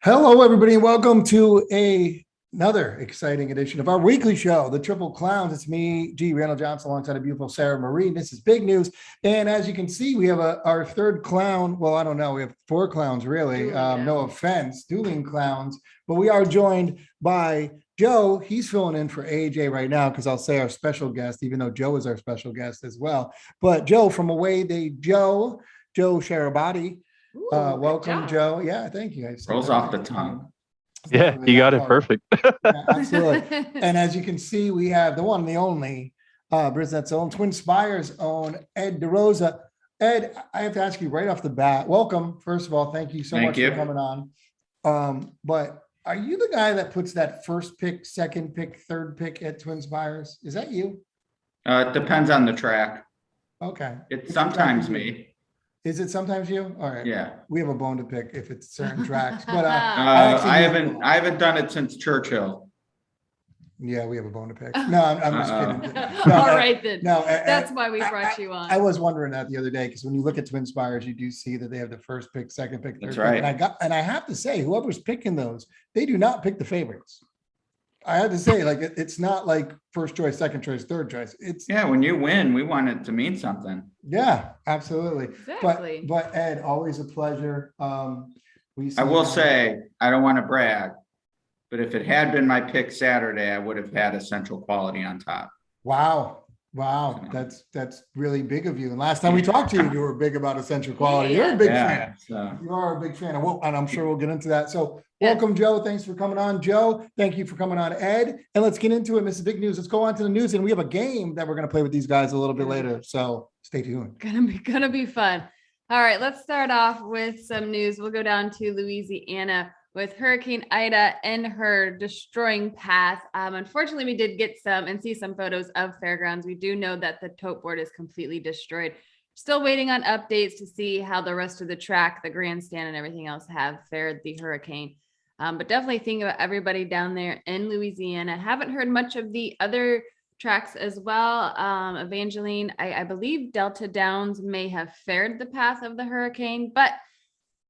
Hello, everybody, and welcome to another exciting edition of our weekly show, The Triple Clowns. It's me, G. Randall Johnson, alongside a beautiful Sarah Marie. This is big news. And as you can see, we have our third clown. Well, I don't know. We have four clowns, really. No offense, dueling clowns. But we are joined by Joe. He's filling in for AJ right now because I'll say our special guest, even though Joe is our special guest as well. But Joe from Away Day Joe Sharabati. Welcome, Joe. Yeah, thank you guys. Rolls off the tongue. Yeah, you got it perfect. Yeah, absolutely. And as you can see, we have the one and the only Brisnett's own, Twin Spires' own Ed DeRosa. Ed, I have to ask you right off the bat, welcome. First of all, thank you so much for coming on. But are you the guy that puts that first pick, second pick, third pick at Twin Spires? Is that you? It depends on the track. Okay. It's sometimes me. Is it sometimes you? All right. Yeah. We have a bone to pick if it's certain tracks, but I haven't done it since Churchill. Yeah, we have a bone to pick. No, I'm just kidding. No, all right then. No, that's why we brought you on. I was wondering that the other day because when you look at Twin Spires, you do see that they have the first pick, second pick, third That's right. pick. And I have to say, whoever's picking those, they do not pick the favorites. I had to say, like, it's not like first choice, second choice, third choice. It's when you win, we want it to mean something. Yeah, absolutely. Exactly. But Ed, always a pleasure. I will say, I don't want to brag, but if it had been my pick Saturday, I would have had Essential Quality on top. Wow. That's really big of you. And last time we talked to you, you were big about Essential Quality. You're a big fan. So. You are a big fan, and I'm sure we'll get into that. So welcome, Joe. Thanks for coming on, Joe. Thank you for coming on, Ed. And let's get into it. This is big news. Let's go on to the news, and we have a game that we're going to play with these guys a little bit later. So stay tuned. Gonna be fun. All right, let's start off with some news. We'll go down to Louisiana with Hurricane Ida and her destroying path. Unfortunately, we did get some and see some photos of fairgrounds. We do know that the tote board is completely destroyed. Still waiting on updates to see how the rest of the track, the grandstand and everything else have fared the hurricane. But definitely think about everybody down there in Louisiana. Haven't heard much of the other tracks as well. Evangeline, I believe Delta Downs may have fared the path of the hurricane, but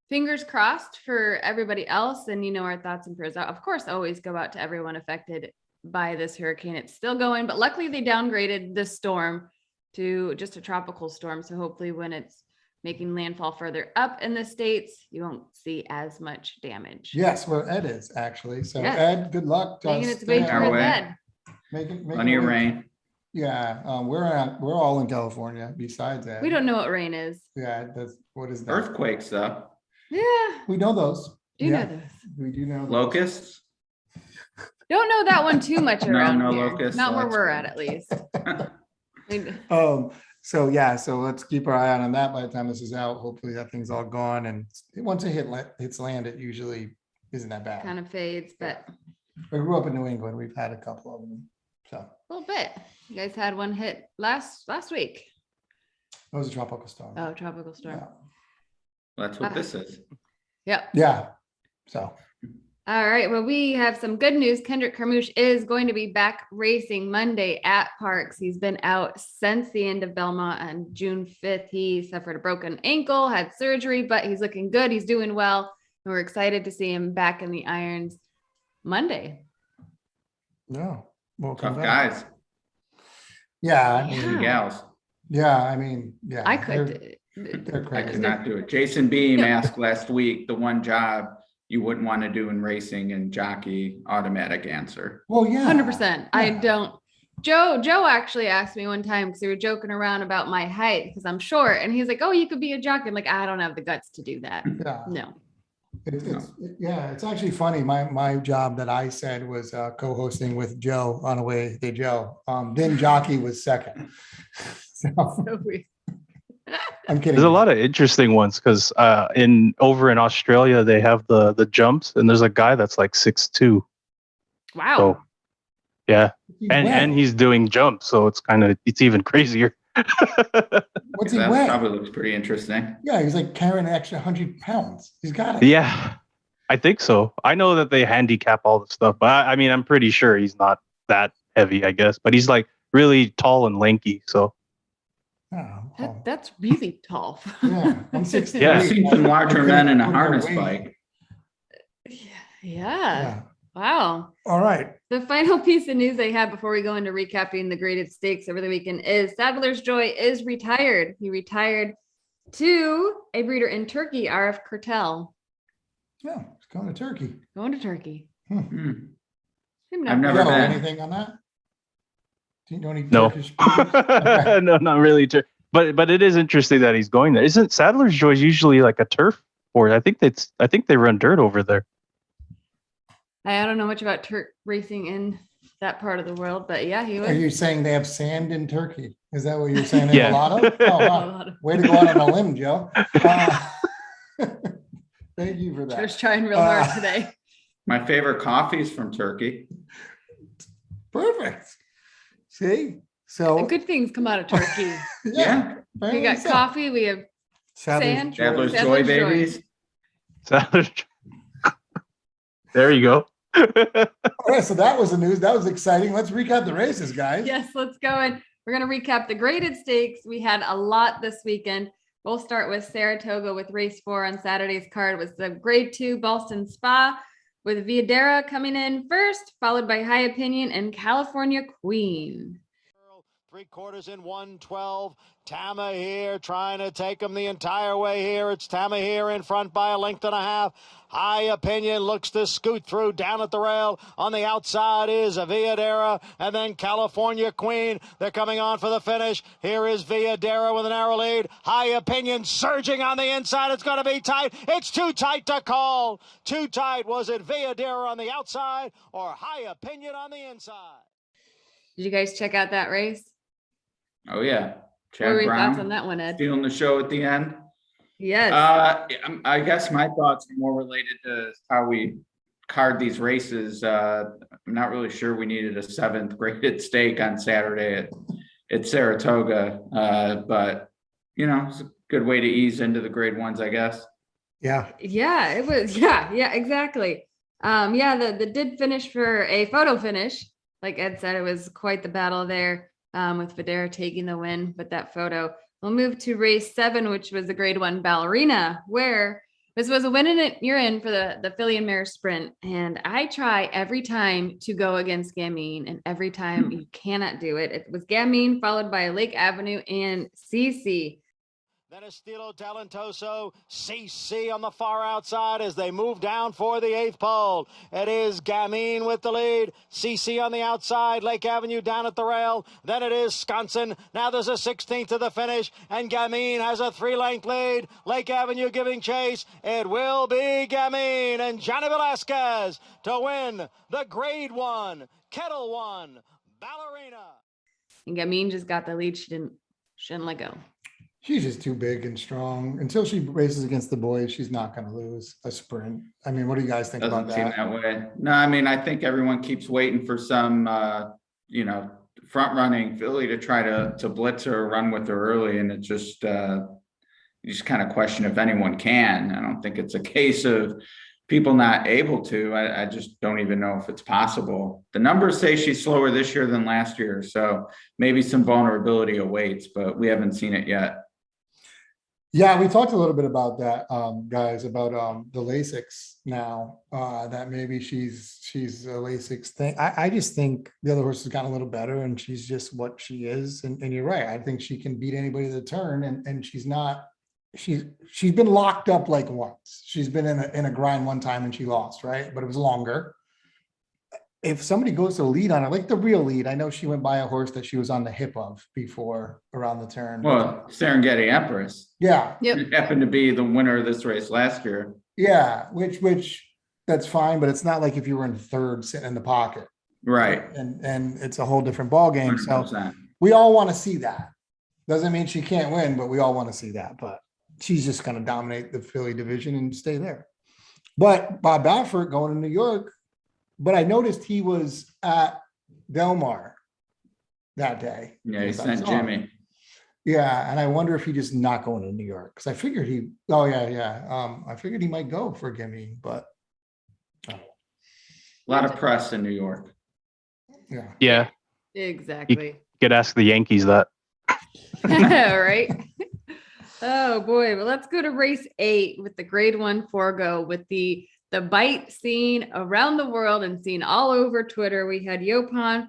fingers crossed for everybody else. And, our thoughts and prayers, of course, always go out to everyone affected by this hurricane. It's still going, but luckily they downgraded this storm to just a tropical storm. So hopefully when it's making landfall further up in the States, you won't see as much damage. Yes, well, Ed is actually. So yes. Ed, good luck. Making its way towards Ed. Plenty of rain. Yeah, we're all in California besides Ed. We don't know what rain is. Yeah, what is that? Earthquakes, though. Yeah. We know those. Know those. We do know those. Locusts? Don't know that one too much around no here. locusts. Not where we're good. at least. So let's keep our eye out on that. By the time this is out, hopefully that thing's all gone. And once it hits land, it usually isn't that bad. Kind of fades, but I grew up in New England. We've had a couple of them. So a little bit. You guys had one hit last week. it was a tropical storm. Oh, tropical storm. Yeah. That's what this is. Yep. Yeah. So All right. Well, we have some good news. Kendrick Carmouche is going to be back racing Monday at Parks. He's been out since the end of Belmont on June 5th. He suffered a broken ankle, had surgery, but he's looking good. He's doing well. And we're excited to see him back in the irons Monday. yeah. Well, Tough guys. Yeah. I Yeah. mean, Gals. yeah. I mean, yeah. I could. They're I crazy. could not do it. Jason Beam asked last week the one job you wouldn't want to do in racing, and jockey automatic answer. Well, yeah. 100%. I Yeah. don't. Joe actually asked me one time because we were joking around about my height because I'm short, and he's like, "Oh, you could be a jockey." I'm like, "I don't have the guts to do that." Yeah. No. It's actually funny. My job that I said was co-hosting with Joe on Away Day Joe. Then jockey was second. So, So we- I'm kidding. There's a lot of interesting ones because over in Australia they have the jumps, and there's a guy that's like 6'2". Wow. So yeah, He and went. he's doing jumps, so it's even crazier. What's he That weigh? probably looks pretty interesting. Yeah, he's like carrying an extra 100 pounds. He's got it. Yeah, I think so. I know that they handicap all the stuff, but I mean, I'm pretty sure he's not that heavy, I guess. But he's like really tall and lanky, so. Oh, well, That's really tall. yeah, I'm 6'3". Yeah. I've seen some larger men in a Put harness weight. bike. Yeah. Yeah. Wow. All right. The final piece of news I have before we go into recapping the graded stakes over the weekend is Sadler's Joy is retired. He retired to a breeder in Turkey, RF Cartel. Yeah, it's going to Turkey. Going to Turkey. I've never You know been. anything on that? Do you know any No. Turkish breeders? Okay. No, not really. But it is interesting that he's going there. Isn't Sadler's Joy usually like a turf sport? I think they run dirt over there. I don't know much about Turk racing in that part of the world, but yeah, he was. Are you saying they have sand in Turkey? Is that what you're saying? They Yeah. have a lot of? Oh, wow. Way to go out on a limb, Joe. Thank you for that. Just trying real hard today. My favorite coffee is from Turkey. Perfect. See? So Good things come out of Turkey. Yeah. We apparently got so. coffee, we have sand. Sadler's Sadler's Joy Joy. babies. Sadler's Joy. There you go. All right, so that was the news. That was exciting. Let's recap the races, guys. Yes, let's go. And we're going to recap the graded stakes. We had a lot this weekend. We'll start with Saratoga with race 4 on Saturday's card. It was the grade 2 Boston Spa with Viadera coming in first, followed by High Opinion and California Queen. 3/4 in 112. Tama here trying to take him the entire way here. It's Tama here in front by a length and a half. High Opinion looks to scoot through down at the rail. On the outside is Viadera and then California Queen. They're coming on for the finish. Here is Viadera with an narrow lead. High Opinion surging on the inside. It's going to be tight. It's too tight to call. Too tight. Was it Viadera on the outside or High Opinion on the inside? Did you guys check out that race? Oh yeah. What were Chad your thoughts on Brown that one, Ed? stealing the show at the end. Yes. I guess my thoughts are more related to how we card these races. I'm not really sure we needed a 7th graded stake on Saturday at Saratoga, but it's a good way to ease into the grade 1s, I guess. Yeah. Yeah, it was. Yeah, exactly. The did finish for a photo finish. Like Ed said, it was quite the battle there with Viadera taking the win with that photo. We'll move to race 7, which was the grade 1 Ballerina, where this was a win in it. You're in for the filly and mare sprint. And I try every time to go against Gamine, and every time you cannot do it. It was Gamine followed by Lake Avenue and CC. Then Estilo Talentoso, CC on the far outside as they move down for the 8th pole. It is Gamine with the lead, CC on the outside, Lake Avenue down at the rail. Then it is Sconson. Now there's a 16th to the finish, and Gamine has a 3-length lead. Lake Avenue giving chase. It will be Gamine and Johnny Velasquez to win the grade 1, Kettle 1, Ballerina. And Gamine just got the lead. She didn't let go. She's just too big and strong. Until she races against the boys, she's not going to lose a sprint. I mean, what do you guys think Doesn't about seem that? that way. No, I mean, I think everyone keeps waiting for some, front running filly to try to blitz her or run with her early. And it just, you just kind of question if anyone can. I don't think it's a case of people not able to. I just don't even know if it's possible. The numbers say she's slower this year than last year. So maybe some vulnerability awaits, but we haven't seen it yet. Yeah, we talked a little bit about that, guys, about the Lasix now, that maybe she's a Lasix thing. I just think the other horse has gotten a little better and she's just what she is. And you're right. I think she can beat anybody to the turn and she's been locked up like once. She's been in a grind one time and she lost, right? But it was longer. If somebody goes to the lead on her, like the real lead, I know she went by a horse that she was on the hip of before around the turn. Well, Serengeti Empress. Yeah. Yep. It happened to be the winner of this race last year. Yeah, which that's fine, but it's not like if you were in third sitting in the pocket. Right. And it's a whole different ball game. So 100%. we all want to see that. Doesn't mean she can't win, but we all want to see that. But she's just going to dominate the filly division and stay there. But Bob Baffert going to New York, but I noticed he was at Belmont that day. Yeah, he Because I sent saw him. Jimmy. Yeah, and I wonder if he just not going to New York because I figured I figured he might go for Gimme, but A lot of press in New York. yeah. Yeah, Exactly. you could ask the Yankees that. Right. Oh boy. Well, let's go to race 8 with the grade 1 Forgo with the the bite seen around the world and seen all over Twitter. We had Yopan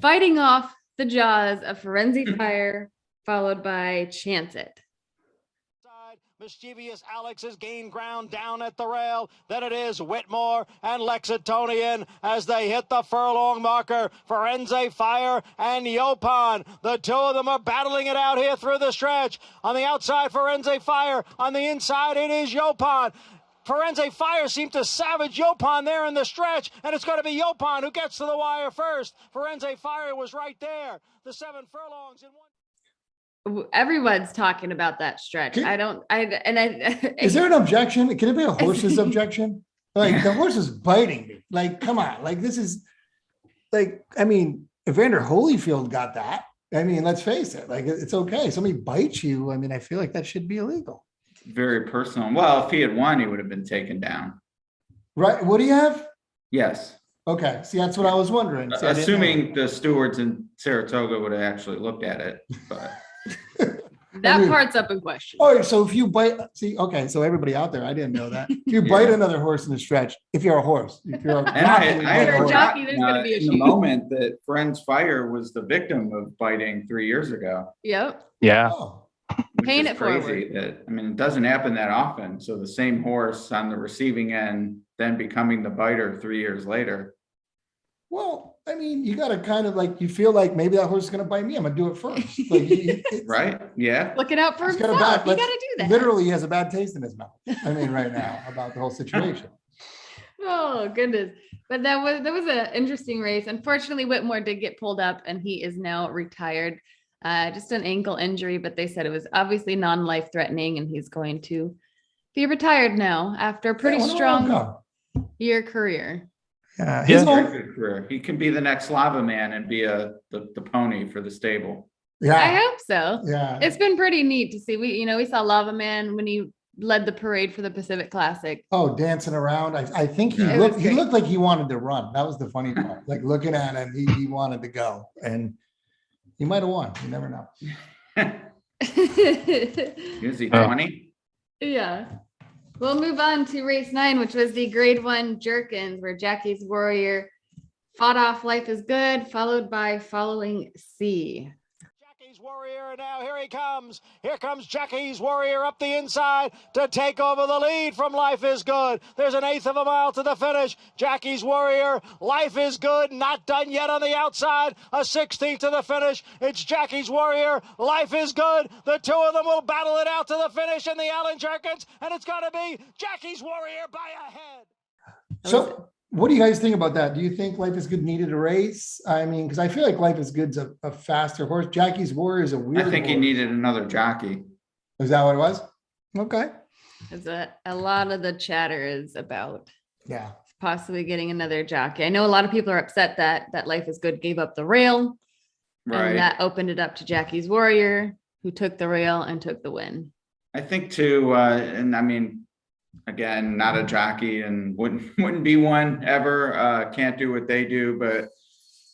fighting off the jaws of Forensic Fire, followed by Chance It. Mischievous Alex has gained ground down at the rail. Then it is Whitmore and Lexingtonian as they hit the furlong marker. Forensic Fire and Yopan. The two of them are battling it out here through the stretch. On the outside, Forensic Fire. On the inside, it is Yopan. Forensic Fire seemed to savage Yopan there in the stretch, and it's going to be Yopan who gets to the wire first. Forensic Fire was right there. The 7 furlongs in one. Everyone's talking about that stretch. Is there an objection? Can it be a horse's objection? Like the horse is biting me. Like, come on. Like this is like, I mean, Evander Holyfield got that. I mean, let's face it. Like it's okay. Somebody bites you. I mean, I feel like that should be illegal. Very personal. Well, if he had won, he would have been taken down. Right. What do you have? Yes. Okay. See, that's what I was wondering. See, Assuming the stewards in Saratoga would have actually looked at it, but that part's up in question. All right, so if you bite, see, okay, so everybody out there, I didn't know that. If you bite another horse in the stretch, if you're a horse, if you're a jockey, there's going to be a in the moment that Friends Fire was the victim of biting 3 years ago. Yep. Yeah. Oh, Paying it crazy forward. that, I mean, it doesn't happen that often. So the same horse on the receiving end, then becoming the biter 3 years later. well, I mean, you got to kind of like, you feel like maybe that horse is going to bite me. I'm going to do it first. Like, Right? Yeah. Looking out for He's got himself. a bad- You got to do that. literally, he has a bad taste in his mouth. I mean, right now about the whole situation. Oh goodness. But that was an interesting race. Unfortunately, Whitmore did get pulled up and he is now retired. Just an ankle injury, but they said it was obviously non-life threatening and he's going to be retired now after a pretty strong year career. Yeah, He's a good career. He can be the next Lava Man and be the pony for the stable. yeah, I hope so. yeah. It's been pretty neat to see. We saw Lava Man when he led the parade for the Pacific Classic. Oh, dancing around. I think he Yeah, looked like he wanted to run. That was the funny part. Like looking at him, he wanted to go. And he might have won. You never know. Is he 20? Yeah. We'll move on to race 9, which was the grade 1 Jerkins, where Jackie's Warrior fought off Life is Good, followed by Following C. Jackie's Warrior, now here he comes. Here comes Jackie's Warrior up the inside to take over the lead from Life is Good. There's an 1/8 of a mile to the finish. Jackie's Warrior, Life is Good, not done yet on the outside. A 16th to the finish. It's Jackie's Warrior, Life is Good. The two of them will battle it out to the finish in the Allen Jerkins, and it's going to be Jackie's Warrior by a head. So what do you guys think about that? Do you think Life is Good needed a race? I mean, because I feel like Life is Good's a faster horse. Jackie's Warrior is a weird I think he horse. needed another jockey. Is that what it was? Okay. Is that a lot of the chatter is about Yeah. possibly getting another jockey. I know a lot of people are upset that Life is Good gave up the rail, and Right. that opened it up to Jackie's Warrior, who took the rail and took the win. I think too, and I mean, again, not a jockey and wouldn't be one ever. Can't do what they do, but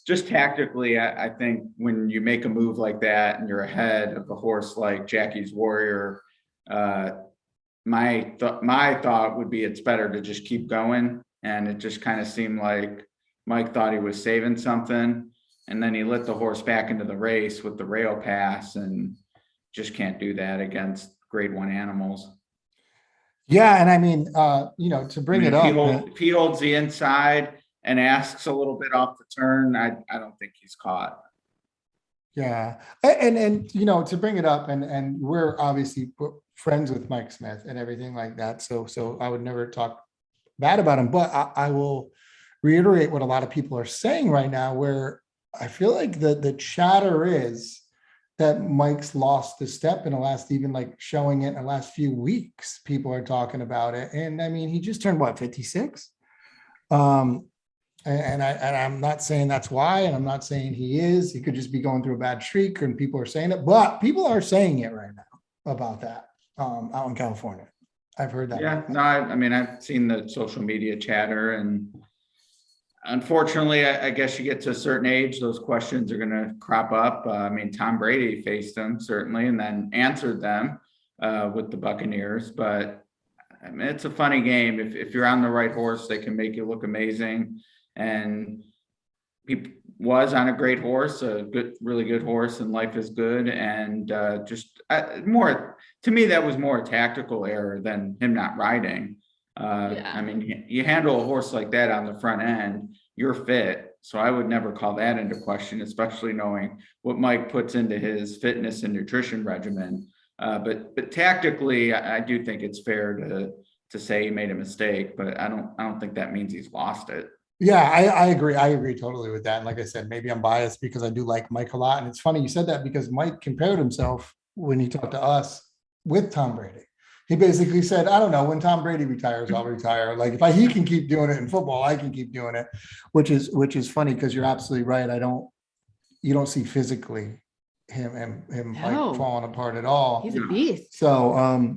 just tactically, I think when you make a move like that and you're ahead of a horse like Jackie's Warrior, my thought would be it's better to just keep going. And it just kind of seemed like Mike thought he was saving something, and then he let the horse back into the race with the rail pass, and just can't do that against grade 1 animals. Yeah. And I mean, to bring it up. If he holds the inside and asks a little bit off the turn, I don't think he's caught. Yeah. And to bring it up, and we're obviously friends with Mike Smith and everything like that. So I would never talk bad about him, but I will reiterate what a lot of people are saying right now, where I feel like the chatter is that Mike's lost the step in the last, even like showing it in the last few weeks. People are talking about it. And I mean, he just turned 56? And I'm not saying that's why, and I'm not saying he is. He could just be going through a bad streak, and people are saying it, but people are saying it right now about that out in California. I've heard that. Yeah, no, I mean, I've seen the social media chatter, and unfortunately, I guess you get to a certain age, those questions are going to crop up. I mean, Tom Brady faced them certainly, and then answered them with the Buccaneers, but I mean, it's a funny game. If you're on the right horse, they can make you look amazing. And he was on a great horse, a good, really good horse, and Life is Good. And more, to me, that was more a tactical error than him not riding. Yeah. I mean, you handle a horse like that on the front end, you're fit. So I would never call that into question, especially knowing what Mike puts into his fitness and nutrition regimen. But tactically, I do think it's fair to say he made a mistake, but I don't think that means he's lost it. Yeah, I agree. I agree totally with that. And like I said, maybe I'm biased because I do like Mike a lot. And it's funny you said that because Mike compared himself when he talked to us with Tom Brady. He basically said, I don't know, when Tom Brady retires, I'll retire. Like if he can keep doing it in football, I can keep doing it, which is funny because you're absolutely right. You don't see physically him No. like falling apart at all. He's a beast. So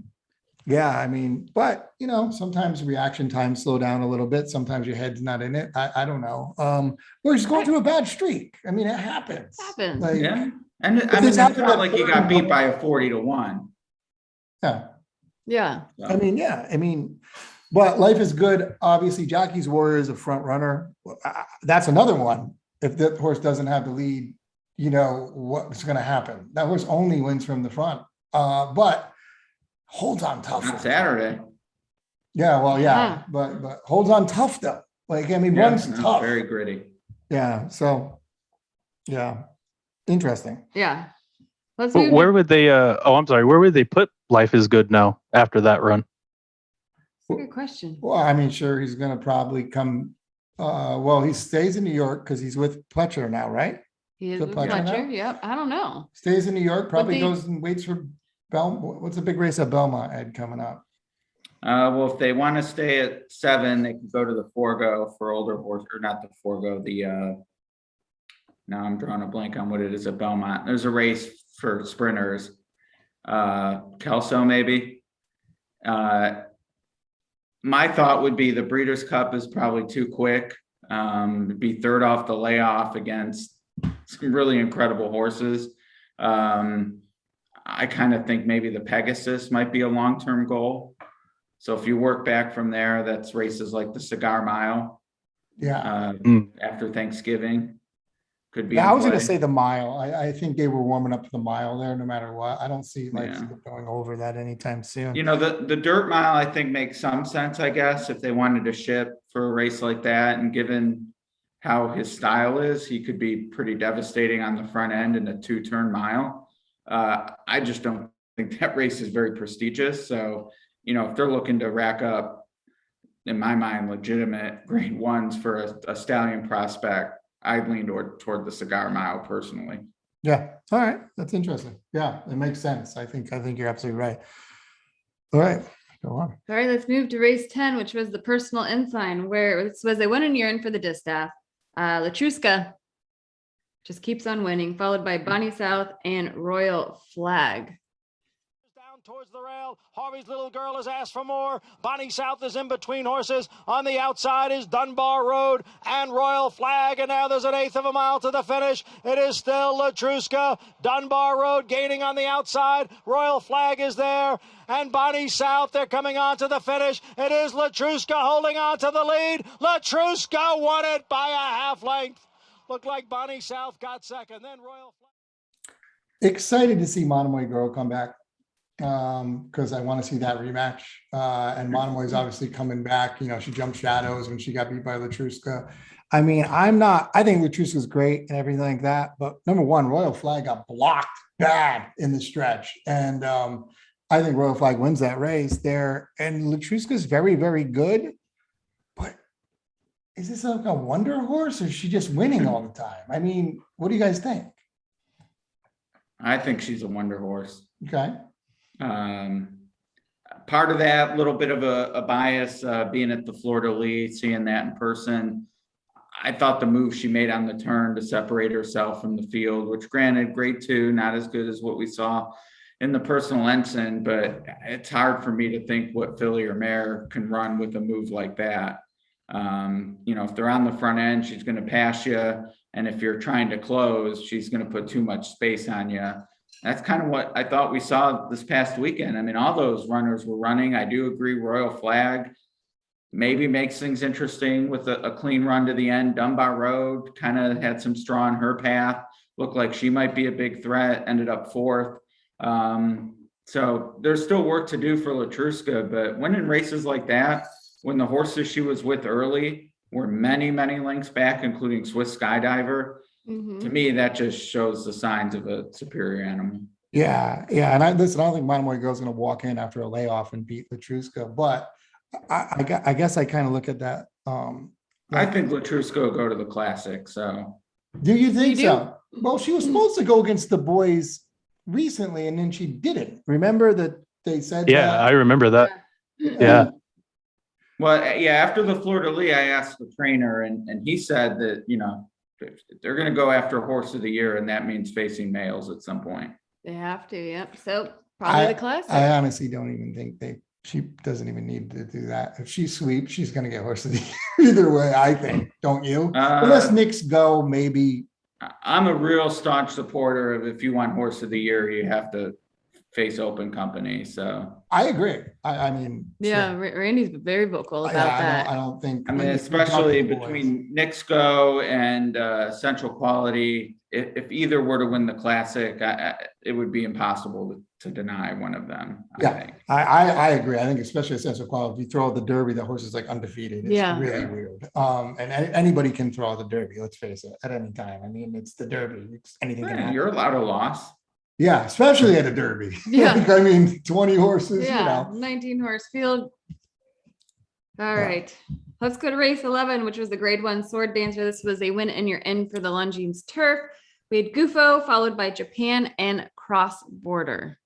yeah, I mean, but sometimes reaction times slow down a little bit. Sometimes your head's not in it. I don't know. We're just going through a bad streak. I mean, it happens. It happens. Like, Yeah. And But I mean, this it's happened not at like he got beat by a 40-1. yeah. Yeah. I mean, yeah. I mean, but Life is Good. Obviously, Jockey's Warrior is a front runner. That's another one. If the horse doesn't have the lead, what's going to happen? That horse only wins from the front. But holds on tough. On Saturday. Yeah, well, yeah, Yeah. but holds on tough though. Like, I mean, Yeah, runs no, tough. very gritty. Yeah. So, yeah, interesting. Yeah. Let's But move. where would they? I'm sorry. Where would they put Life is Good now after that run? That's a good question. Well, I mean, sure, he's going to probably come. Well, he stays in New York because he's with Pletcher now, right? He is The with Pletcher Fletcher. now? Yep. I don't know. Stays in New York. Probably they- goes and waits for What's the big race at Belmont, Ed, coming up? Well, if they want to stay at 7, they can go to the Forgo for older horse, or not the Forgo, now I'm drawing a blank on what it is at Belmont. There's a race for sprinters. Kelso, maybe. My thought would be the Breeders' Cup is probably too quick. Be third off the layoff against some really incredible horses. I kind of think maybe the Pegasus might be a long-term goal. So if you work back from there, that's races like the Cigar Mile Yeah. after Thanksgiving. Could be. Yeah, in I was going to play. say the mile. I think they were warming up to the mile there no matter what. I don't see like Yeah. going over that anytime soon. The dirt mile, I think, makes some sense, I guess, if they wanted to ship for a race like that. And given how his style is, he could be pretty devastating on the front end in a 2-turn mile. I just don't think that race is very prestigious. So, if they're looking to rack up, in my mind, legitimate grade 1s for a stallion prospect, I'd lean toward the Cigar Mile personally. Yeah. All right. That's interesting. Yeah, it makes sense. I think you're absolutely right. All right. Go on. All right, let's move to race 10, which was the personal ensign, where this was a 1 and urine for the distaff. Latruska just keeps on winning, followed by Bonnie South and Royal Flag. Down towards the rail. Harvey's little girl has asked for more. Bonnie South is in between horses. On the outside is Dunbar Road and Royal Flag. And now there's an 1/8 of a mile to the finish. It is still Latruska. Dunbar Road gaining on the outside. Royal Flag is there. And Bonnie South, they're coming on to the finish. It is Latruska holding on to the lead. Latruska won it by a half length. Looked like Bonnie South got second. Then Royal Flag. Excited to see Monomoy Girl come back because I want to see that rematch. And Monomoy is obviously coming back. She jumped shadows when she got beat by Latruska. I mean, I think Latruska's great and everything like that. But number one, Royal Flag got blocked bad in the stretch. And I think Royal Flag wins that race there. And Latruska's very, very good. But is this like a wonder horse or is she just winning all the time? I mean, what do you guys think? I think she's a wonder horse. Okay. Part of that, little bit of a bias, being at the Florida League, seeing that in person. I thought the move she made on the turn to separate herself from the field, which granted, grade 2, not as good as what we saw in the personal ensign, but it's hard for me to think what filly or mare can run with a move like that. If they're on the front end, she's going to pass you. And if you're trying to close, she's going to put too much space on you. That's kind of what I thought we saw this past weekend. I mean, all those runners were running. I do agree Royal Flag maybe makes things interesting with a clean run to the end. Dunbar Road kind of had some straw in her path. Looked like she might be a big threat, ended up fourth. So there's still work to do for Latruska, but winning races like that, when the horses she was with early were many, many lengths back, including Swiss Skydiver, to me, that just shows the signs of a superior animal. Yeah. And I don't think Monomoy Girl's going to walk in after a layoff and beat Latruska, but I guess I kind of look at that. I think Latruska will go to the Classic. So, do you think You do? so? Well, she was supposed to go against the boys recently, and then she didn't. Remember that they said? Yeah, that? I remember that. Yeah. well, yeah, after the Fleur de Lis, I asked the trainer, and he said that, you know, they're going to go after Horse of the Year, and that means facing males at some point. They have to, yep. So probably the Classic. I honestly don't even think she doesn't even need to do that. If she sweeps, she's going to get Horse of the Year either way, I think. Don't you? Unless Knicks go, maybe. I'm a real staunch supporter of if you want Horse of the Year, you have to face Open Company. So I agree. I mean, Yeah, sure. Randy's very vocal about that. I don't think. I mean, especially between Knicks Go and Central Quality, if either were to win the Classic, it would be impossible to deny one of them. I think. I agree. I think especially at Central Quality, if you throw the Derby, the horse is like undefeated. It's really weird. And anybody can throw the Derby. Let's face it, at any time. I mean, it's the Derby. Anything can happen. You're allowed a loss. Yeah, especially at a Derby. Yeah. Like, I mean, 20 horses. Yeah, You know. 19 horse field. All right. Let's go to race 11, which was the grade 1 sword dancer. This was a win and you're in for the Longines turf. We had Gufo followed by Japan and Cross Border.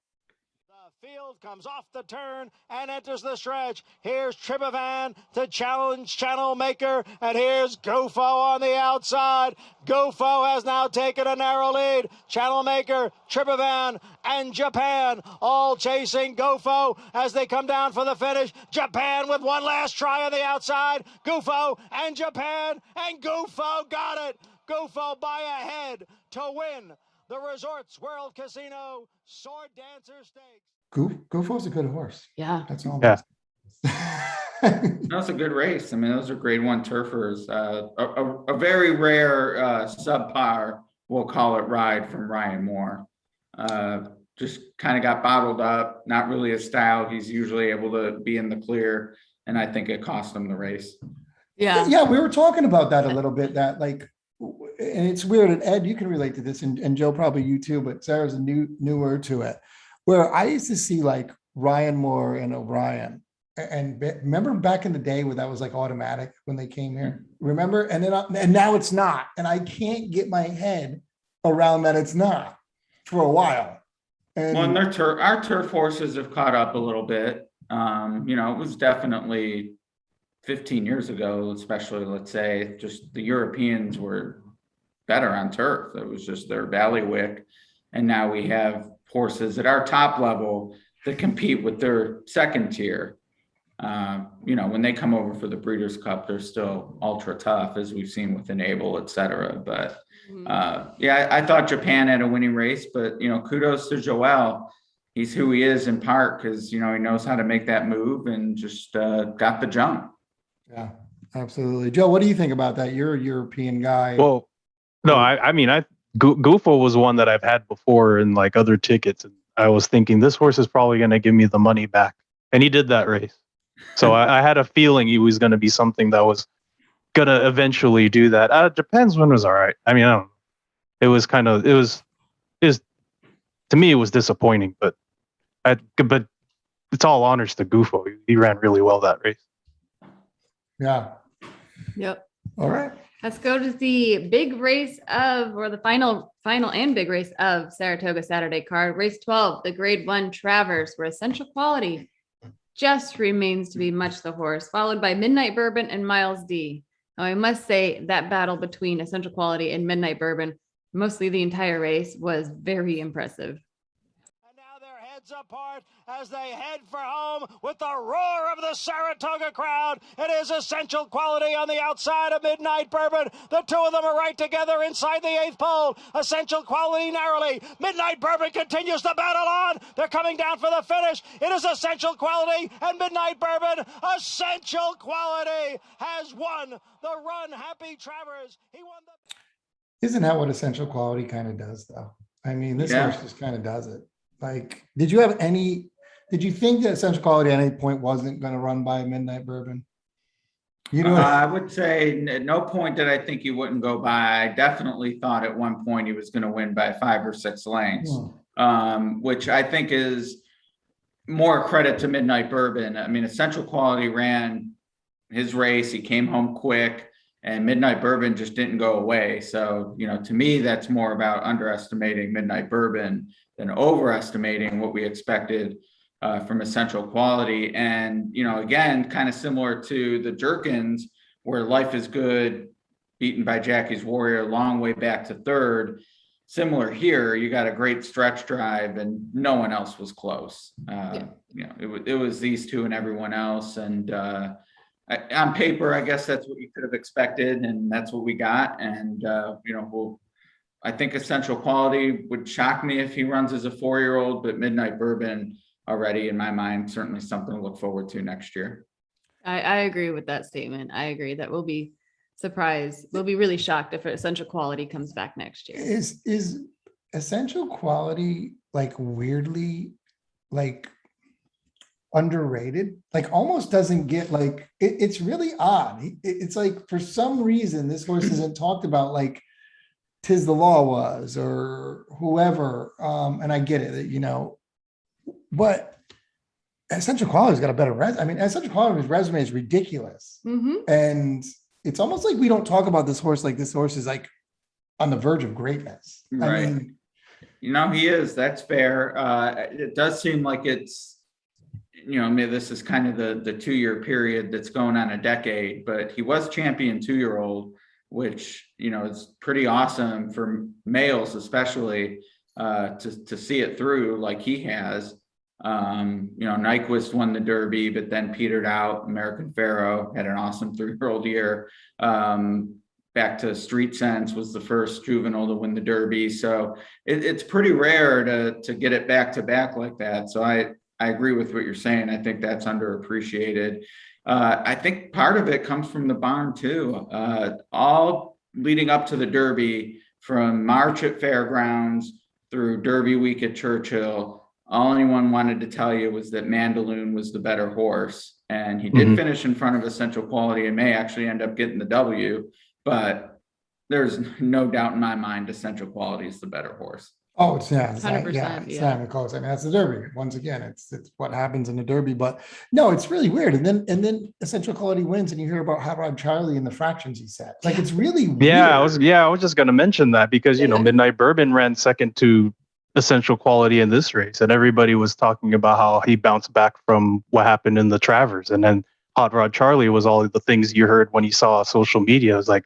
The field comes off the turn and enters the stretch. Here's Tribovan to challenge Channel Maker, and here's Gofo on the outside. Gofo has now taken a narrow lead. Channel Maker, Tribovan, and Japan all chasing Gofo as they come down for the finish. Japan with one last try on the outside. Gofo and Japan, and Gofo got it. Gofo by a head to win the Resorts World Casino Sword Dancer Stakes. Gofo's a good horse. Yeah. That's all. Yeah. That's a good race. I mean, those are grade 1 turfers. A very rare subpar, we'll call it, ride from Ryan Moore. Just kind of got bottled up, not really a style. He's usually able to be in the clear, and I think it cost him the race. Yeah. Yeah, we were talking about that a little bit, that like, and it's weird, and Ed, you can relate to this, and Joe, probably you too, but Sarah's newer to it, where I used to see like Ryan Moore and O'Brien. And remember back in the day where that was like automatic when they came here, remember? And then and now it's not. And I can't get my head around that it's not for a while. And Well, and our turf horses have caught up a little bit. You know, it was definitely 15 years ago, especially, let's say, just the Europeans were better on turf. It was just their bailiwick. And now we have horses at our top level that compete with their second tier. You know, when they come over for the Breeders' Cup, they're still ultra tough, as we've seen with Enable, et cetera. But yeah, I thought Japan had a winning race, but, you know, kudos to Joel. He's who he is in part because, you know, he knows how to make that move and just got the jump. yeah, absolutely. Joe, what do you think about that? You're a European guy. Well, no, I mean, Gufo was one that I've had before in like other tickets. And I was thinking this horse is probably going to give me the money back. And he did that race. So I had a feeling he was going to be something that was going to eventually do that. Japan's one was all right. I mean, I don't know. It was to me, it was disappointing, but it's all honors to Gufo. He ran really well that race. Yeah. Yep. All right. Let's go to the big race or the final and big race of Saratoga Saturday card. Race 12, the grade 1 Travers, where Essential Quality just remains to be much the horse, followed by Midnight Bourbon and Miles D. Now, I must say that battle between Essential Quality and Midnight Bourbon, mostly the entire race, was very impressive. And now they're head yards apart as they head for home with the roar of the Saratoga crowd. It is Essential Quality on the outside of Midnight Bourbon. The two of them are right together inside the 8th pole. Essential Quality narrowly. Midnight Bourbon continues to battle on. They're coming down for the finish. It is Essential Quality and Midnight Bourbon. Essential Quality has won the run. Happy Travers. He won the... Isn't that what Essential Quality kind of does, though? I mean, this Yeah. horse just kind of does it. Like, did you think that Essential Quality at any point wasn't going to run by Midnight Bourbon? You know, I would say at no point did I think he wouldn't go by. I definitely thought at one point he was going to win by 5 or 6 lengths, which I think is more credit to Midnight Bourbon. I mean, Essential Quality ran his race. He came home quick, and Midnight Bourbon just didn't go away. So, to me, that's more about underestimating Midnight Bourbon than overestimating what we expected from Essential Quality. And, again, kind of similar to the Jerkins, where Life is Good, beaten by Jackie's Warrior, long way back to third. Similar here, you got a great stretch drive and no one else was close. It was these two and everyone else. And on paper, I guess that's what you could have expected, and that's what we got. And, I think Essential Quality would shock me if he runs as a 4-year-old, but Midnight Bourbon already, in my mind, certainly something to look forward to next year. I agree with that statement. I agree that we'll be surprised. We'll be really shocked if Essential Quality comes back next year. is Essential Quality like weirdly like underrated? Like almost doesn't get like it's really odd. It's like for some reason this horse isn't talked about like Tis the Law was or whoever. And I get it, but Essential Quality's got a better resume. I mean, Essential Quality's resume is ridiculous. And it's almost like we don't talk about this horse like this horse is like on the verge of greatness. Right. I mean, he is. That's fair. It does seem like it's, maybe this is kind of the 2-year period that's going on a decade, but he was champion 2-year-old, which, is pretty awesome for males, especially to see it through like he has. Nyquist won the Derby, but then petered out. American Pharaoh had an awesome 3-year-old year. Back to Street Sense was the first juvenile to win the Derby. So it's pretty rare to get it back to back like that. So I agree with what you're saying. I think that's underappreciated. I think part of it comes from the barn too. All leading up to the Derby, from March at Fairgrounds through Derby week at Churchill, all anyone wanted to tell you was that Mandaloon was the better horse. And he did finish in front of Essential Quality and may actually end up getting the W, but there's no doubt in my mind Essential Quality is the better horse. oh, it's not 100%, it's not even close. I mean, that's the Derby. Once again, it's what happens in the Derby, but no, it's really weird. And then Essential Quality wins, and you hear about Hot Rod Charlie and the fractions he set. Like it's really weird. I was just going to mention that because Midnight Bourbon ran second to Essential Quality in this race, and everybody was talking about how he bounced back from what happened in the Travers, and then Hot Rod Charlie was all the things you heard when you saw social media. It was like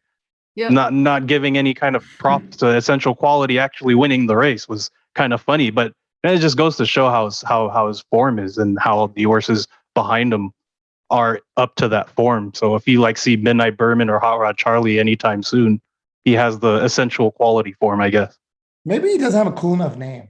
not giving any kind of props to Essential Quality actually winning the race was kind of funny, but it just goes to show how his form is and how the horses behind him are up to that form. So if you see Midnight Bourbon or Hot Rod Charlie anytime soon, he has the Essential Quality form, I guess. Maybe he doesn't have a cool enough name.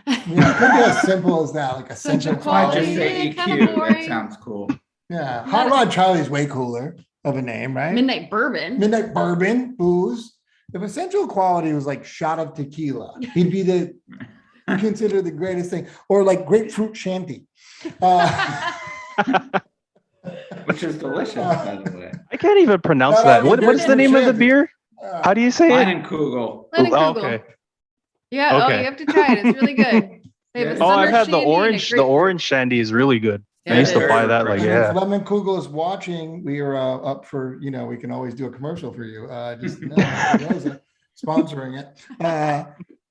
It could be as simple as that, like Essential Quality. Just say EQ. That sounds cool. Yeah, Hot Rod Charlie's way cooler of a name, right? Midnight Bourbon, booze. If Essential Quality was like shot of tequila, he'd be considered the greatest thing, or like grapefruit shanty, which is delicious, by the way. I can't even pronounce that. What is the name of the beer? How do you say it? Leinenkugel. Okay. Yeah. Okay. You have to try it. It's really good. I've had the orange. The orange shandy is really good. I used to buy that. If Leinenkugel is watching, we are up for. We can always do a commercial for you. Sponsoring it.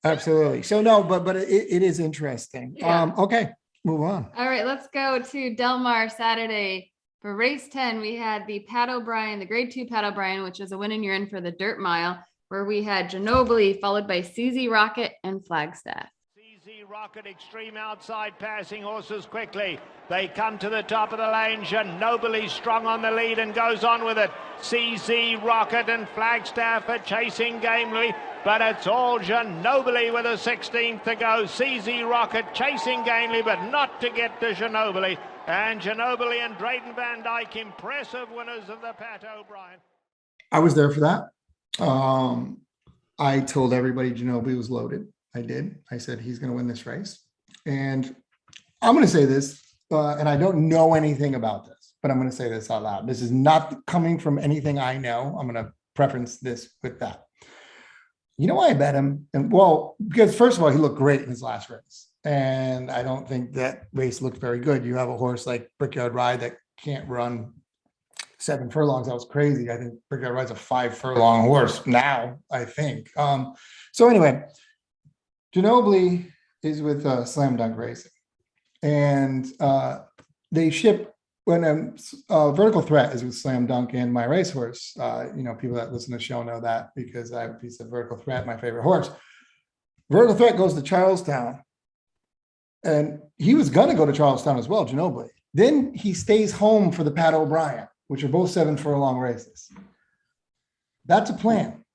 Absolutely. So no, but it is interesting. Yeah. Okay, move on. All right, let's go to Del Mar Saturday. For race 10, we had the Pat O'Brien, the grade 2 Pat O'Brien, which is a win and you're in for the dirt mile, where we had Ginobili followed by CZ Rocket and Flagstaff. CZ Rocket extreme outside, passing horses quickly. They come to the top of the lane. Ginobili strong on the lead and goes on with it. CZ Rocket and Flagstaff are chasing gamely, but it's all Ginobili with a 16th to go. CZ Rocket chasing gamely, but not to get to Ginobili. And Ginobili and Drayden Van Dyke, impressive winners of the Pat O'Brien. I was there for that. I told everybody Ginobili was loaded. I did. I said he's going to win this race. And I'm going to say this, and I don't know anything about this, but I'm going to say this out loud. This is not coming from anything I know. I'm going to preference this with that. You know why I bet him? And well, because first of all, he looked great in his last race. And I don't think that race looked very good. You have a horse like Brickyard Ride that can't run 7 furlongs. That was crazy. I think Brickyard Ride's a 5 furlong horse now, I think. So anyway, Ginobili is with Slam Dunk Racing. And they ship, when Vertical Threat is with Slam Dunk and my racehorse. People that listen to the show know that because I have a piece of Vertical Threat, my favorite horse. Vertical Threat goes to Charlestown. And he was going to go to Charlestown as well, Ginobili. Then he stays home for the Pat O'Brien, which are both 7 furlong races. That's a plan.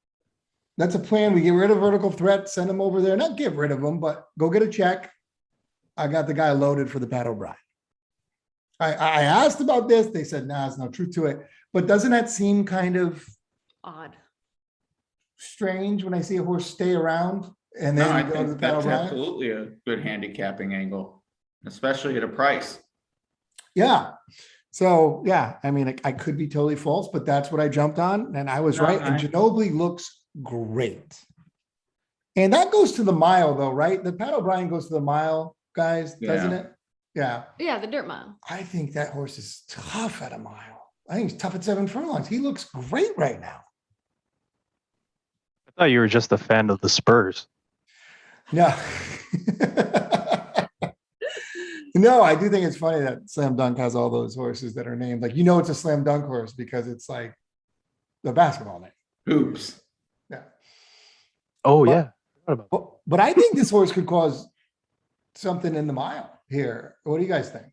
That's a plan. We get rid of Vertical Threat, send him over there. Not get rid of him, but go get a check. I got the guy loaded for the Pat O'Brien. I asked about this. They said, nah, there's no truth to it. But doesn't that seem kind of Odd. strange when I see a horse stay around and No, then I go to the think Pat that's O'Brien? absolutely a good handicapping angle, especially at a price. Yeah. So, yeah, I mean, I could be totally false, but that's what I jumped on. And I was No, right. And Ginobili looks great. And that goes to the mile, though, right? The Pat O'Brien goes to the mile, guys, doesn't Yeah. it? Yeah. Yeah, the dirt mile. I think that horse is tough at a mile. I think he's tough at 7 furlongs. He looks great right now. I thought you were just a fan of the Spurs. No. No, I do think it's funny that Slam Dunk has all those horses that are named. Like, it's a Slam Dunk horse because it's like the basketball name. Hoops. Yeah. Oh, But- yeah. What about But I think this horse could cause something in the mile here. What do you guys think?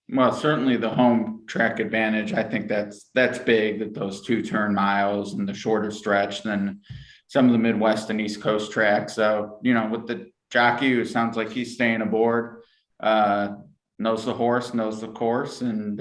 Well, certainly the home track advantage. I think that's big, that those 2-turn miles and the shorter stretch than some of the Midwest and East Coast tracks. So, with the jockey, who sounds like he's staying aboard, knows the horse, knows the course. And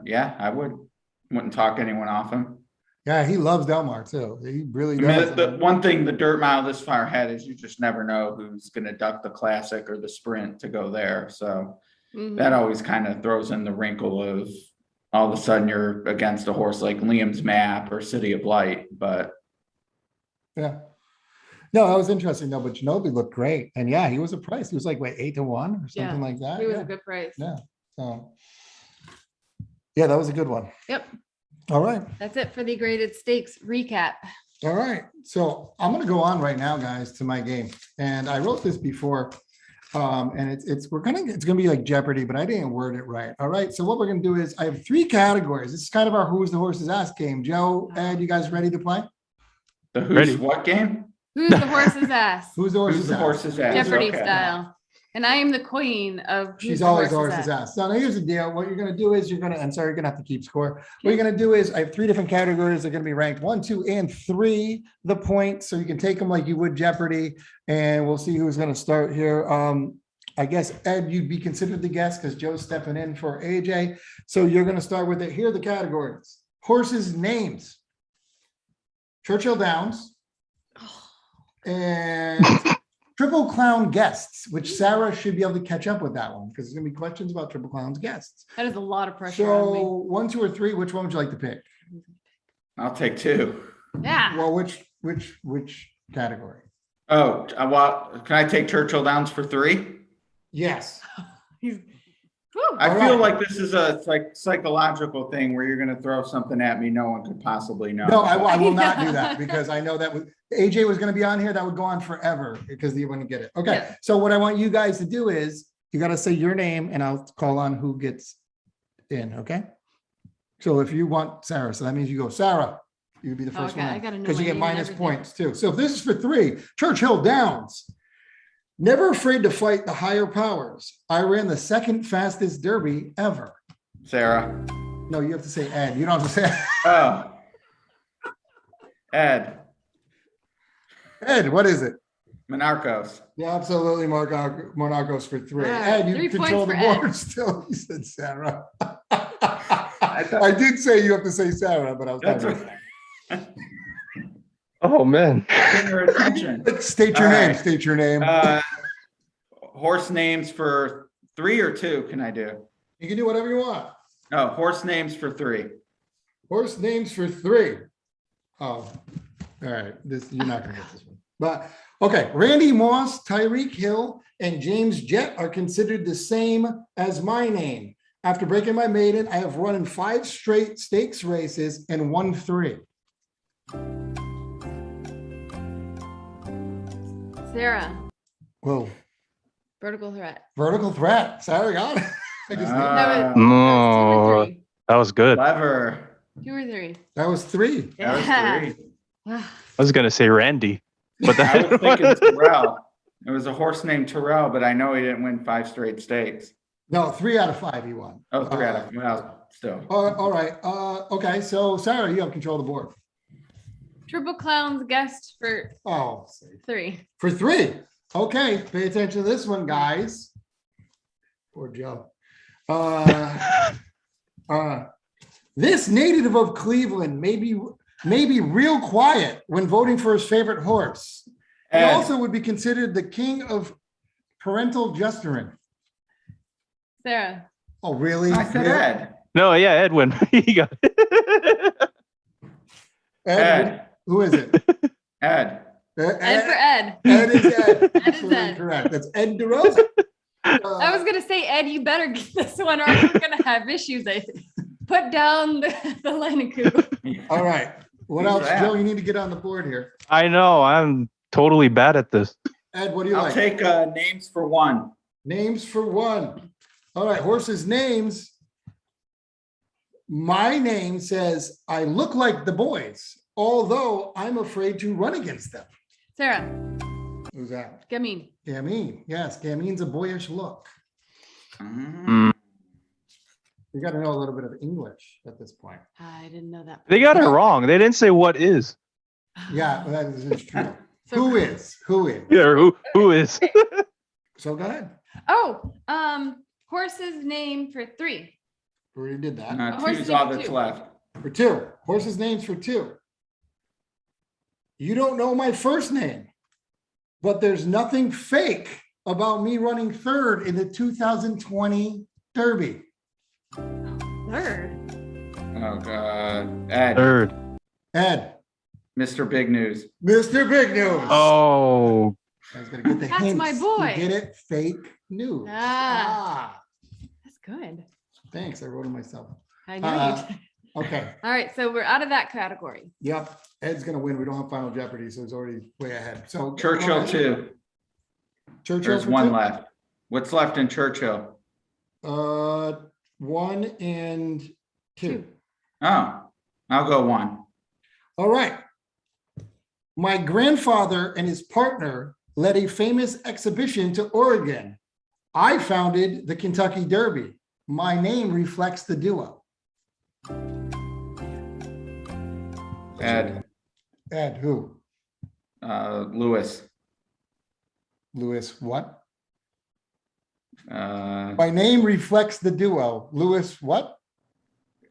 yeah, I wouldn't talk anyone off him. Yeah, he loves Del Mar too. He really I mean, does. the one thing the dirt mile this far ahead is you just never know who's going to duck the classic or the sprint to go there. So that always kind of throws in the wrinkle of all of a sudden you're against a horse like Liam's Map or City of Light. But Yeah. No, that was interesting though, but Ginobili looked great. And yeah, he was a price. He was like, 8-1 or something like that. He was Yeah. a good price. Yeah. So yeah, that was a good one. Yep. All right. That's it for the graded stakes recap. All right. So I'm going to go on right now, guys, to my game. And I wrote this before. And it's going to be like Jeopardy, but I didn't word it right. All right. So what we're going to do is I have 3 categories. This is kind of our Who's the Horse's Ass game. Joe, Ed, you guys ready to play? the who's Ready. what game? Who's the horse's ass? Who's the Who's horse's the ass? horse's ass? Jeopardy Okay. style. And I am the queen of who's She's the always the horse's horse's ass. So now here's the deal. What you're going to do is I'm sorry, you're going to have to keep score. What you're going to do is I have 3 different categories. They're going to be ranked 1, 2, and 3, the points. So you can take them like you would Jeopardy. And we'll see who's going to start here. I guess, Ed, you'd be considered the guest because Joe's stepping in for AJ. So you're going to start with it. Here are the categories. Horses' names. Churchill Downs. And Triple Clown guests, which Sarah should be able to catch up with that one because there's going to be questions about Triple Clown's guests. That is a lot of pressure on So 1, 2, or 3, which one would you like to pick? I'll take 2. me. Yeah. Well, which category? Oh, well, can I take Churchill Downs for 3? Yes. Whew. I All feel right. like this is a psychological thing where you're going to throw something at me no one could possibly know. No, I will not do that because I know that AJ was going to be on here. That would go on forever because you wouldn't get it. Okay. Yeah. So what I want you guys to do is you got to say your name and I'll call on who gets in. Okay. So if you want Sarah, so that means you go, Sarah, you'd be the first Okay, I one gotta know because you my get name and minus everything. points too. So if this is for 3, Churchill Downs, Never afraid to fight the higher powers. I ran the second fastest Derby ever. Sarah. No, you have to say Ed. You don't have to say Oh. Ed. Ed. What is it? Monarchos. Yeah, absolutely, Monarchos for 3. Wow, Ed, you 3 control the points for Ed. board still. You said Sarah. I did say you have to say Sarah, but I was That's talking. what. Oh man. Get your attention. State your All name. right. State your name. Horse names for 3 or 2 can I do? You can do whatever you want. Oh, horse names for 3. Horse names for 3. Oh, all right. You're not gonna get this one. But okay, Randy Moss, Tyreek Hill, and James Jett are considered the same as my name. After breaking my maiden, I have run in 5 straight stakes races and won 3. Sarah, Whoa. vertical threat. Vertical threat. Sorry, got it. I just Ah. That was No, 2 or 3. that was good. Clever. 2 or 3. that was 3. That was Yeah. 3. I was gonna say Randy, but I that was thinking Terrell. It was a horse named Terrell, but I know he didn't win 5 straight stakes. No, 3 out of 5 he won. Oh, 3 out of, well, still. All right. Okay, so Sarah, you have control of the board. Triple Clowns guest for Oh, 3. for 3. Okay, pay attention to this one, guys. Poor Joe. This native of Cleveland may be real quiet when voting for his favorite horse. He Ed. also would be considered the king of parental gesturing. Sarah, Oh, really? I said Really? Ed. no, yeah, Edwin. He got it. Ed, who is it? Ed. Ed for Ed. Ed is Ed. Ed is Absolutely Ed. correct. That's Ed DeRosa. I was gonna say, Ed, you better get this one, or I'm gonna have issues. I think. Put down the line coup. All right. What Who's else, that? Joe? You need to get on the board here. I know. I'm totally bad at this. Ed, what do you I'll like? take names for 1. Names for 1. All right, horses' names. My name says, I look like the boys, although I'm afraid to run against them. Sarah, Who's that? Gamin. Gamine. Yes, Gamine's a boyish look. Mm. You got to know a little bit of English at this point. I didn't know that. They got it wrong. They didn't say what is. Yeah, that is true. So- Who is? Who is? Yeah, who is? So go ahead. Oh, horse's name for 3. We already did that. Horse 2's all name that's 2. left. For 2. Horses' names for 2. You don't know my first name, but there's nothing fake about me running 3rd in the 2020 Derby. 3rd. Oh, God. Ed. Third. Ed, Mr. Big News. Mr. Big News. Oh, I was gonna get the That's hints. my boy. You get it? Fake news. Ah. That's good. Thanks. I wrote it myself. I know you did. Okay. All right, so we're out of that category. Yep. Ed's gonna win. We don't have Final Jeopardy, so he's already way ahead. So Churchill 2. Churchill. There's for 1 2? left. What's left in Churchill? 1 and 2. Oh, I'll go 1. All right. My grandfather and his partner led a famous exhibition to Oregon. I founded the Kentucky Derby. My name reflects the duo. Ed. Ed, who? Lewis. Lewis, what? Uh, My name reflects the duo. Lewis, what?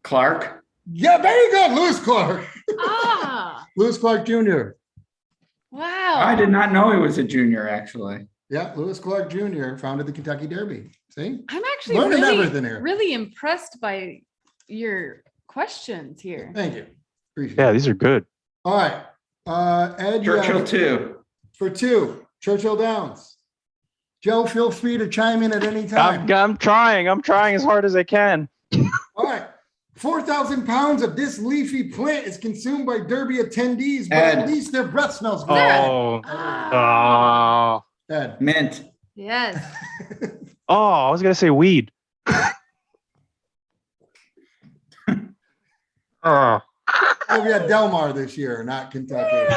Clark. Yeah, very good. Lewis Clark. Ah, Lewis Clark Jr. wow. I did not know he was a junior, actually. Yeah, Lewis Clark Jr. founded the Kentucky Derby. See? I'm actually Learning really, everything here. really impressed by your questions here. Thank you. Appreciate yeah, it. these are good. All right. Ed, you Churchill have 2. for 2. Churchill Downs. Joe, feel free to chime in at any time. I'm trying. I'm trying as hard as I can. All right. 4,000 pounds of this leafy plant is consumed by Derby attendees, but Ed. at least their breath smells good. Oh, Ah, oh, Ed. Mint. yes. oh! I was gonna say weed. Oh, Oh, we had Del Mar this year, not Kentucky.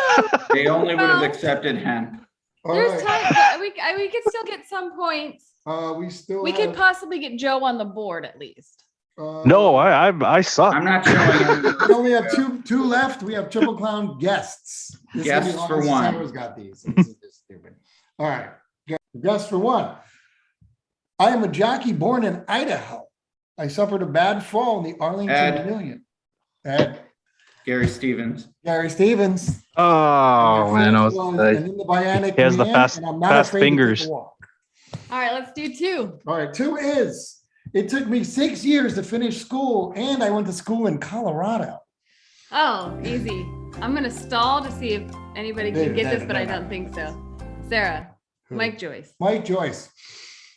They only would have accepted hemp. All There's right. time. We could still get some points. We Could possibly get Joe on the board at least. No, I suck. I'm not showing We only have two left. We have Triple Clown guests. This is gonna be Guests the for hardest one. Sarah's got these. This is just stupid. All right. Guest for one. I am a jockey born in Idaho. I suffered a bad fall in the Arlington Ed. Million. Ed. Gary Stevens. Gary Stevens. Oh man, I was And in the Bionic He has the Man, fast- and I'm not fast afraid to take fingers. a walk. All right, let's do 2. All right, 2 is, it took me 6 years to finish school, and I went to school in Colorado. Oh, easy. I'm gonna stall to see if anybody can get this, but I don't think so. Sarah, Who? Mike Joyce. Mike Joyce,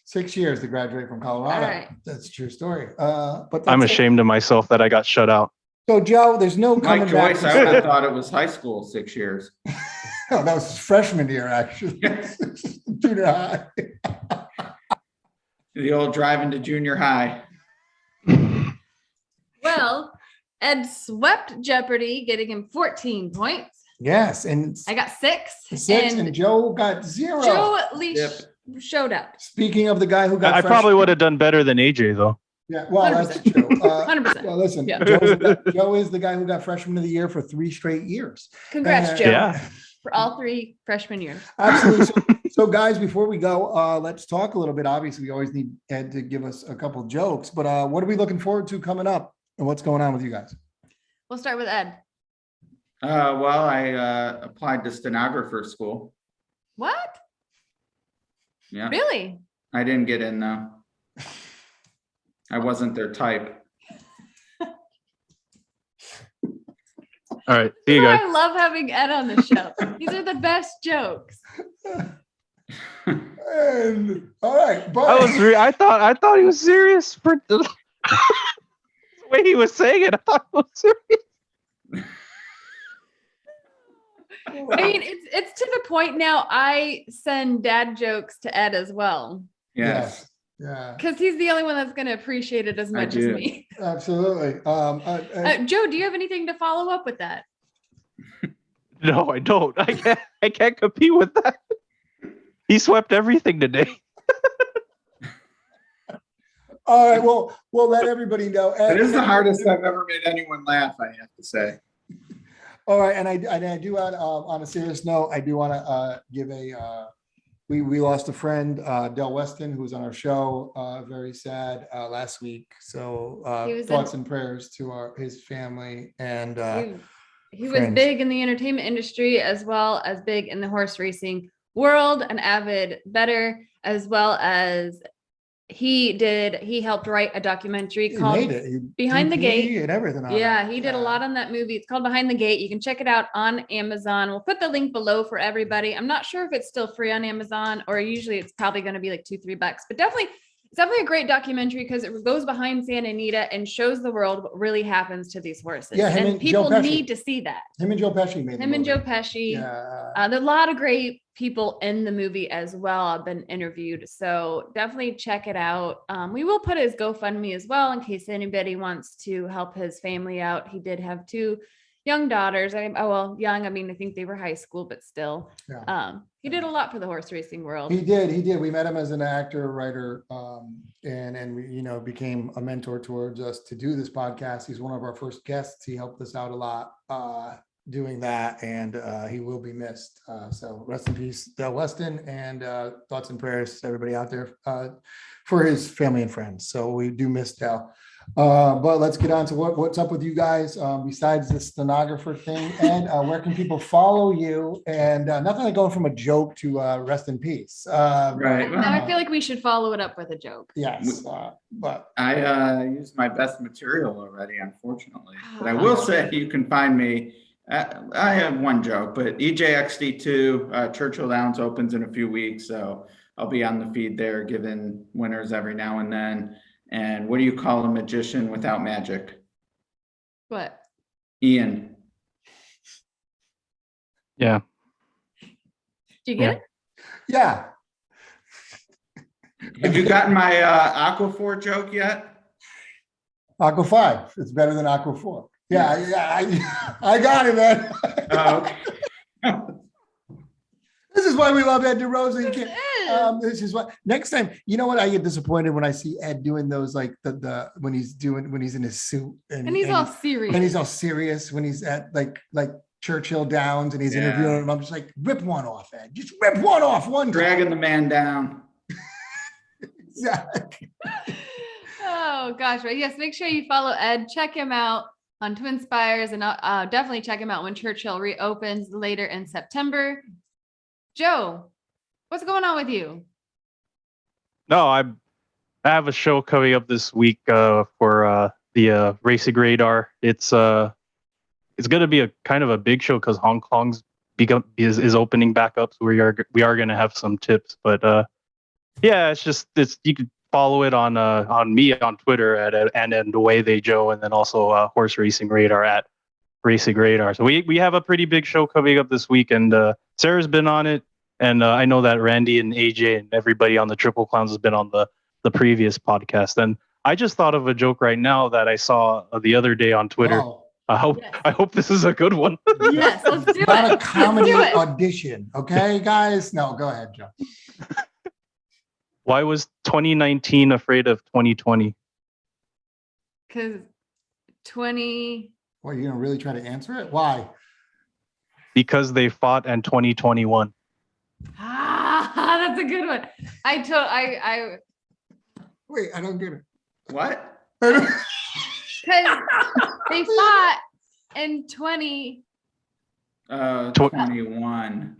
6 years to graduate from Colorado. All right. That's a true story. But I'm that's it. ashamed of myself that I got shut out. So Joe, there's no coming Mike back. Joyce, I would have thought it was high school 6 years. Oh, that was his freshman year, actually. Junior high. The old driving to junior high. Well, Ed swept Jeopardy, getting him 14 points. Yes, and I got 6. 6, and Joe got 0. Joe at least showed up. Speaking of the guy who got I probably freshman- would have done better than AJ though. Yeah, well, that's 100%. true. 100%. Well, listen, Yeah. Joe is the guy who got freshman of the year for 3 straight years. Congrats, Joe, Yeah. for all 3 freshman years. Absolutely. So guys, before we go, let's talk a little bit. Obviously, we always need Ed to give us a couple jokes, but what are we looking forward to coming up, and what's going on with you guys? We'll start with Ed. Well, I applied to stenographer school. What? Yeah, Really? I didn't get in though. I wasn't their type. All right, see you That's guys. why I love having Ed on the show. These are the best jokes. And all right, but I thought he was serious for the way he was saying it. I thought he was serious. I mean, it's to the point now. I send dad jokes to Ed as well Yes. yeah, because he's the only one that's going to appreciate it as I much as do. me. absolutely. Joe, do you have anything to follow up with that? No, I don't. I can't compete with that. He swept everything today. All right, well, we'll let everybody know. Ed, It is the hardest I've ever made anyone laugh, I have to say. All right, and I do on a serious note, I do want to give a we lost a friend, Del Weston, who was on our show, very sad last week. So He was thoughts and prayers to his family and He was friends. big in the entertainment industry as well as big in the horse racing world, an avid bettor, as well as he helped write a documentary he called made it. He- Behind the DP Gate. and everything. on Yeah, it. he did a lot on that movie. It's called Behind the Gate. You can check it out on Amazon. We'll put the link below for everybody. I'm not sure if it's still free on Amazon, or usually it's probably going to be like $2-3, but it's definitely a great documentary because it goes behind Santa Anita and shows the world what really happens to these horses. Yeah, him and and Joe people Pesci. need to see that. Him and Joe Pesci made the Him and movie. Joe Pesci. Yeah. There are a lot of great people in the movie as well. I've been interviewed, so definitely check it out. We will put his GoFundMe as well in case anybody wants to help his family out. He did have 2 young daughters. Young. I mean, I think they were high school, but still, Yeah. he did a lot for the horse racing world. He did. We met him as an actor, writer, and we, became a mentor towards us to do this podcast. He's one of our first guests. He helped us out a lot doing that, and he will be missed. So rest in peace, Del Weston, and thoughts and prayers to everybody out there for his family and friends. So we do miss Del. But let's get on to what's up with you guys besides the stenographer thing. And where can people follow you? And nothing like going from a joke to rest in peace. Right. Now I feel like we should follow it up with a joke. Yes, but I used my best material already, unfortunately. But I will say you can find me. I have one joke, but EJXD2 Churchill Downs opens in a few weeks, so I'll be on the feed there, giving winners every now and then. And what do you call a magician without magic? What? Ian. Yeah. Do you get it? yeah, Have you gotten my Aquaphor joke yet? Aqua 5. It's better than Aqua 4. Yeah, I got it, man. Oh, okay. This is why we love Ed DeRosa. You This can't, this is what next time, you know what? I get disappointed when I see Ed doing those like the when he's in his suit And he's all serious. and he's all serious when he's at like Churchill Downs and he's Yeah. interviewing him. I'm just like, rip one off, Ed. Just rip one off one time. Dragging the man down. Exactly. Oh gosh, but yes, make sure you follow Ed. Check him out on Twin Spires, and definitely check him out when Churchill reopens later in September. Joe, what's going on with you? No, I have a show coming up this week for the Racing Radar. It's going to be a kind of a big show because Hong Kong's is opening back up, so we are going to have some tips. But yeah, it's you can follow it on me on Twitter and the way they Joe, and then also Horse Racing Radar at Racing Radar. So we have a pretty big show coming up this week, and Sarah's been on it, and I know that Randy and AJ and everybody on the Triple Clowns has been on the previous podcast. And I just thought of a joke right now that I saw the other day on Twitter. Wow. I hope this is a good one. Yes, let's do Not a it. comedy Let's do it. audition. Okay, guys? No, go ahead, Joe. Why was 2019 afraid of 2020? Because 20. Well, you're gonna really try to answer it? Why? Because they fought in 2021. That's a good one. I Wait, I don't get it. What? because they fought in 20. 21.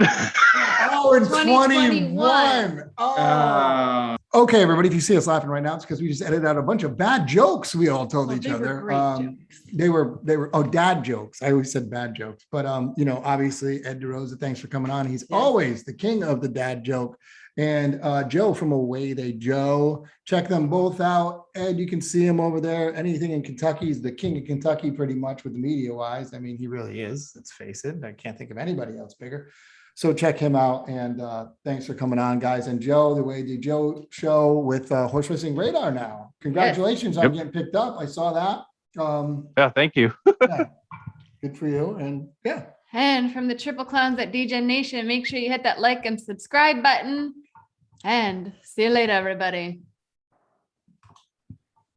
Oh, in 2021. 21. Oh. Okay, everybody, if you see us laughing right now, it's because we just edited out a bunch of bad jokes we all told Well, each they were other. great jokes. They were dad jokes. I always said bad jokes, but obviously Ed DeRosa, thanks for coming on. He's always the king of the dad joke. And Joe from Away They Joe, check them both out. Ed, you can see him over there. Anything in Kentucky, he's the king of Kentucky pretty much with the media wise. I mean, he really is. Let's face it. I can't think of anybody else bigger. So check him out. And thanks for coming on, guys. And Joe, the Way They Joe show with Horse Racing Radar now. Congratulations on getting picked up. I saw that. Yeah, thank you. Yeah, good for you. And yeah. And from the Triple Clowns at Degen Nation, make sure you hit that like and subscribe button. And see you later, everybody.